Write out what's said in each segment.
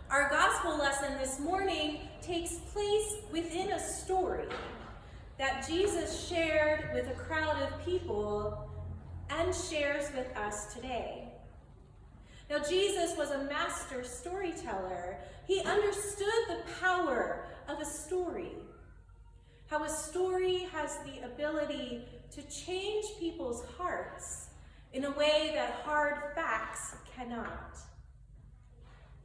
Our gospel lesson this morning takes place within a story that Jesus shared with a crowd of people and shares with us today. Now, Jesus was a master storyteller. He understood the power of a story, how a story has the ability to change people's hearts in a way that hard facts cannot.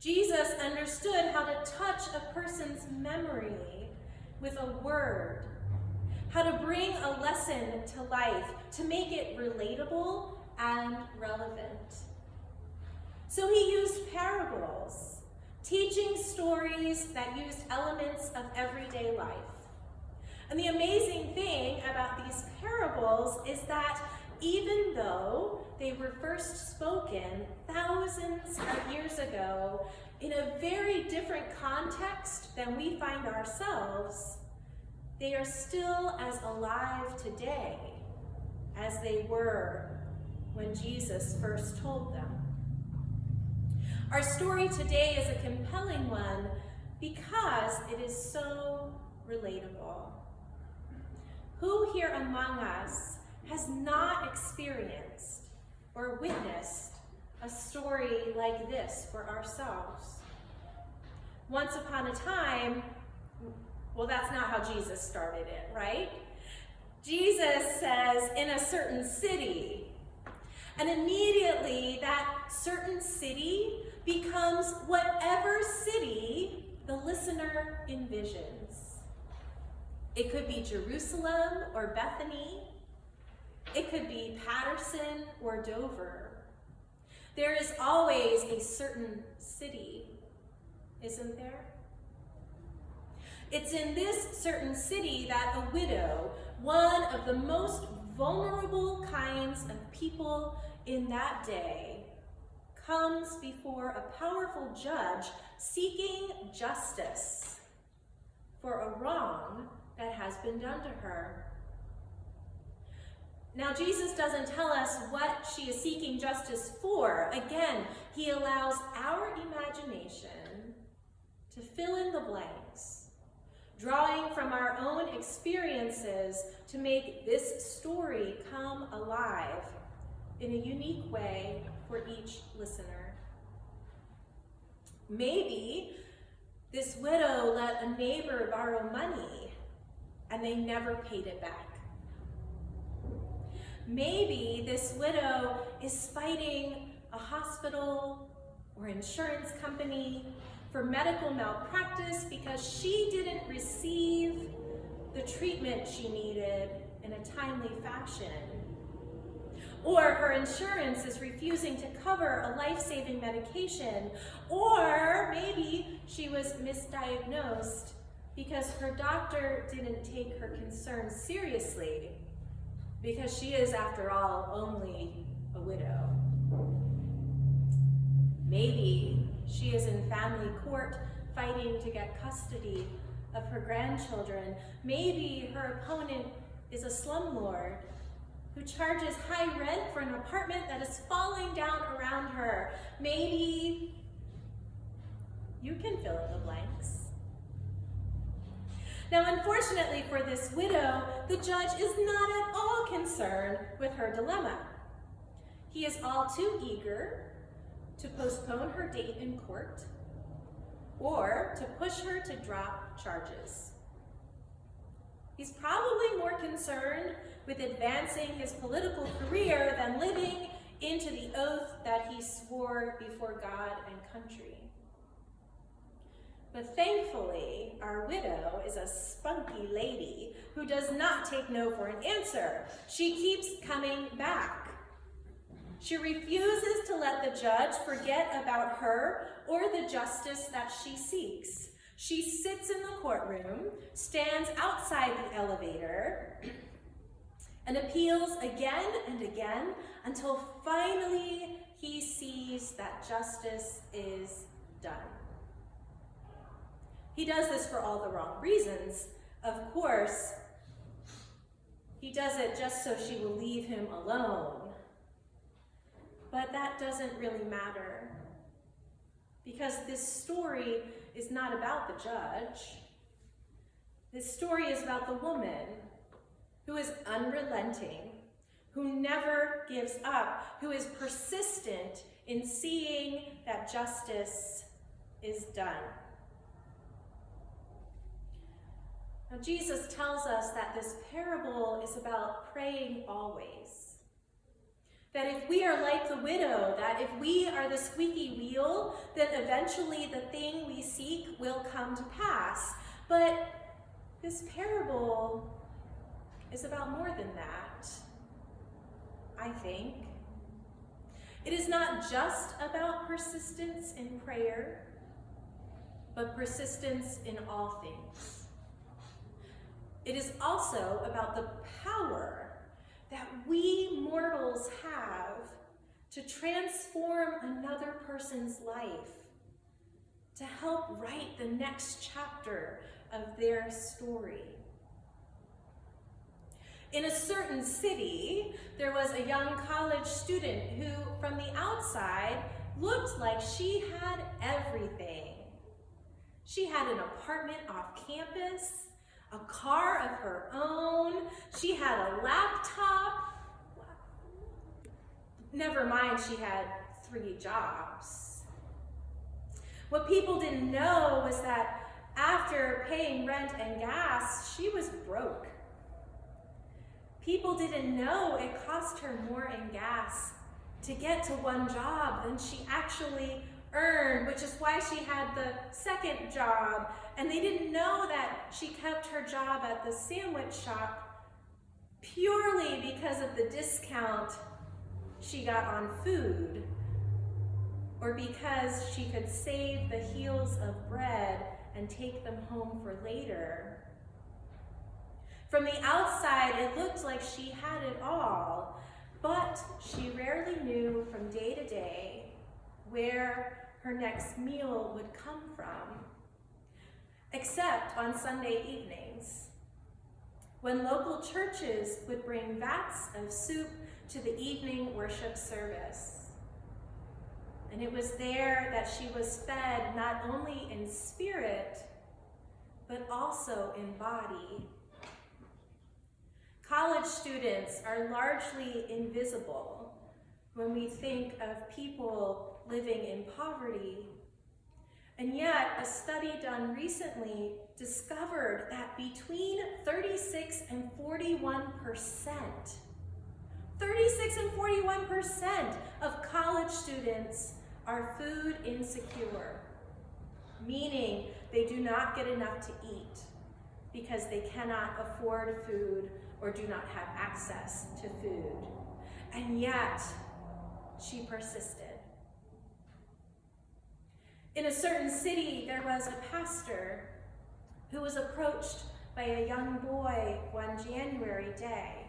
Jesus understood how to touch a person's memory with a word, how to bring a lesson to life, to make it relatable and relevant. So he used parables, teaching stories that used elements of everyday life. And the amazing thing about these parables is that even though they were first spoken thousands of years ago in a very different context than we find ourselves, they are still as alive today as they were when Jesus first told them. Our story today is a compelling one because it is so relatable. Who here among us has not experienced or witnessed a story like this for ourselves? Once upon a time, well, that's not how Jesus started it, right? Jesus says, in a certain city, and immediately that certain city becomes whatever city the listener envisions. It could be Jerusalem or Bethany. It could be Patterson or Dover. There is always a certain city, isn't there? It's in this certain city that a widow, one of the most vulnerable kinds of people in that day, comes before a powerful judge seeking justice for a wrong that has been done to her. Now, Jesus doesn't tell us what she is seeking justice for. Again, he allows our imagination to fill in the blanks, drawing from our own experiences to make this story come alive in a unique way for each listener. Maybe this widow let a neighbor borrow money and they never paid it back. Maybe this widow is fighting a hospital or insurance company for medical malpractice because she didn't receive the treatment she needed in a timely fashion. Or her insurance is refusing to cover a life-saving medication. Or maybe she was misdiagnosed because her doctor didn't take her concerns seriously, because she is, after all, only a widow. Maybe she is in family court fighting to get custody of her grandchildren. Maybe her opponent is a slumlord who charges high rent for an apartment that is falling down around her. Maybe you can fill in the blanks. Now, unfortunately for this widow, the judge is not at all concerned with her dilemma. He is all too eager to postpone her date in court or to push her to drop charges. He's probably more concerned with advancing his political career than living into the oath that he swore before God and country. But thankfully, our widow is a spunky lady who does not take no for an answer. She keeps coming back. She refuses to let the judge forget about her or the justice that she seeks. She sits in the courtroom, stands outside the elevator, and appeals again and again until finally he sees that justice is done. He does this for all the wrong reasons. Of course, he does it just so she will leave him alone. But that doesn't really matter. because this story is not about the judge. This story is about the woman who is unrelenting, who never gives up, who is persistent in seeing that justice is done. Now, Jesus tells us that this parable is about praying always. That if we are like the widow, that if we are the squeaky wheel, then eventually the thing we seek will come to pass. But this parable is about more than that, I think. It is not just about persistence in prayer, but persistence in all things. It is also about the power that we mortals have to transform another person's life, to help write the next chapter of their story. In a certain city, there was a young college student who, from the outside, looked like she had everything. She had an apartment off campus, a car of her own, she had a laptop. Never mind, she had 3 jobs. What people didn't know was that after paying rent and gas, she was broke. People didn't know it cost her more in gas to get to one job than she actually earned, which is why she had the second job. And they didn't know that she kept her job at the sandwich shop purely because of the discount she got on food, or because she could save the heels of bread and take them home for later. From the outside, it looked like she had it all, but she rarely knew from day to day where her next meal would come from, except on Sunday evenings, when local churches would bring vats of soup to the evening worship service. And it was there that she was fed not only in spirit, but also in body. College students are largely invisible when we think of people living in poverty. And yet, a study done recently discovered that between 36 and 41%, 36 and 41% of college students are food insecure, meaning they do not get enough to eat because they cannot afford food or do not have access to food. And yet, she persisted. In a certain city, there was a pastor who was approached by a young boy one January day.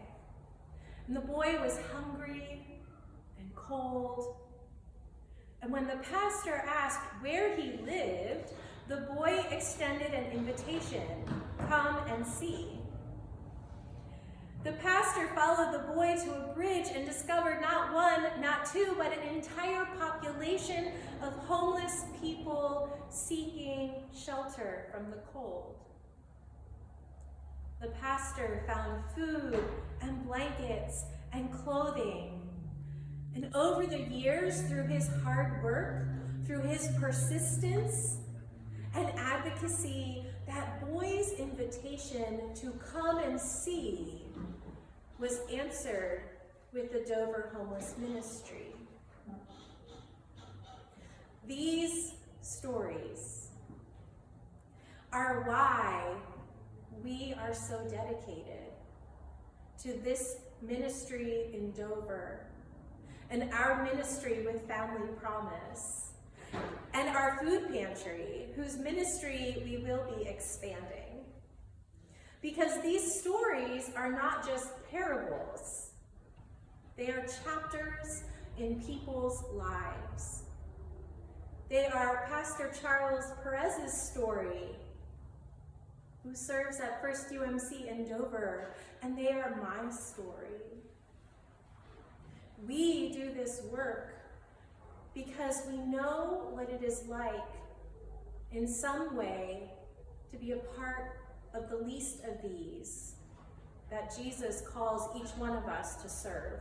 And the boy was hungry and cold. And when the pastor asked where he lived, the boy extended an invitation, "Come and see." The pastor followed the boy to a bridge and discovered not one, not two, but an entire population of homeless people seeking shelter from the cold. The pastor found food and blankets and clothing. And over the years, through his hard work, through his persistence and advocacy, that boy's invitation to come and see was answered with the Dover Homeless Ministry. These stories are why we are so dedicated to this ministry in Dover, and our ministry with Family Promise, and our food pantry, whose ministry we will be expanding. Because these stories are not just parables. They are chapters in people's lives. They are Pastor Charles Perez's story, who serves at First UMC in Dover, and they are my story. We do this work because we know what it is like in some way to be a part of the least of these that Jesus calls each one of us to serve.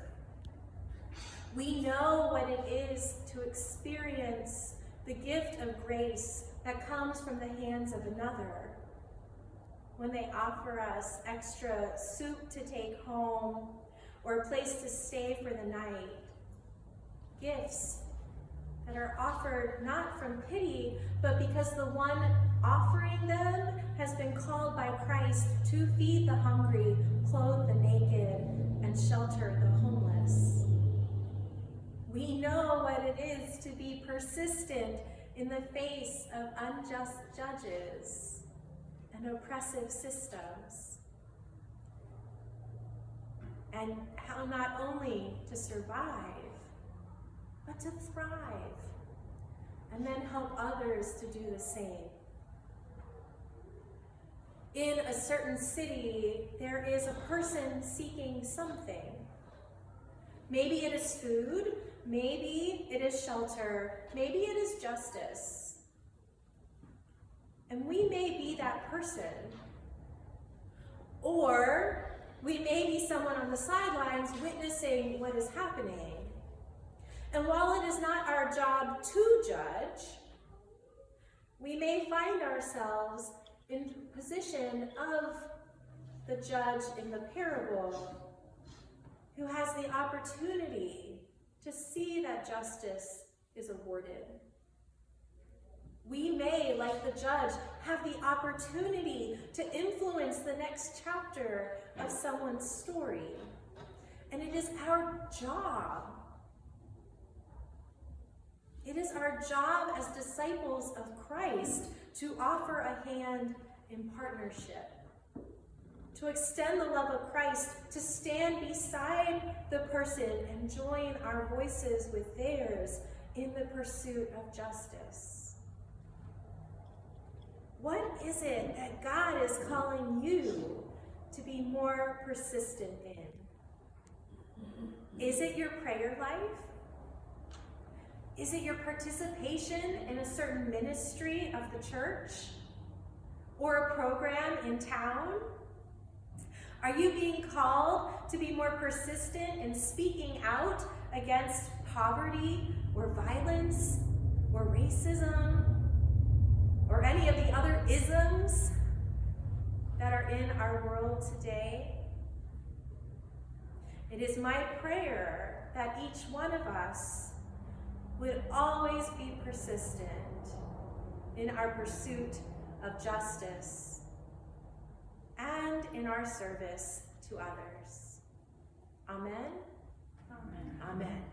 We know what it is to experience the gift of grace that comes from the hands of another when they offer us extra soup to take home or a place to stay for the night. Gifts that are offered not from pity, but because the one offering them has been called by Christ to feed the hungry, clothe the naked, and shelter the homeless. We know what it is to be persistent in the face of unjust judges and oppressive systems, and how not only to survive, but to thrive, and then help others to do the same. In a certain city, there is a person seeking something. Maybe it is food, maybe it is shelter, maybe it is justice. And we may be that person. Or we may be someone on the sidelines witnessing what is happening. And while it is not our job to judge, we may find ourselves in the position of the judge in the parable who has the opportunity to see that justice is awarded. We may, like the judge, have the opportunity to influence the next chapter of someone's story. And it is our job. It is our job as disciples of Christ to offer a hand in partnership, to extend the love of Christ, to stand beside the person and join our voices with theirs in the pursuit of justice. What is it that God is calling you to be more persistent in? Is it your prayer life? Is it your participation in a certain ministry of the church or a program in town? Are you being called to be more persistent in speaking out against poverty or violence or racism or any of the other isms that are in our world today? It is my prayer that each one of us would always be persistent in our pursuit of justice and in our service to others. Amen? Amen. Amen.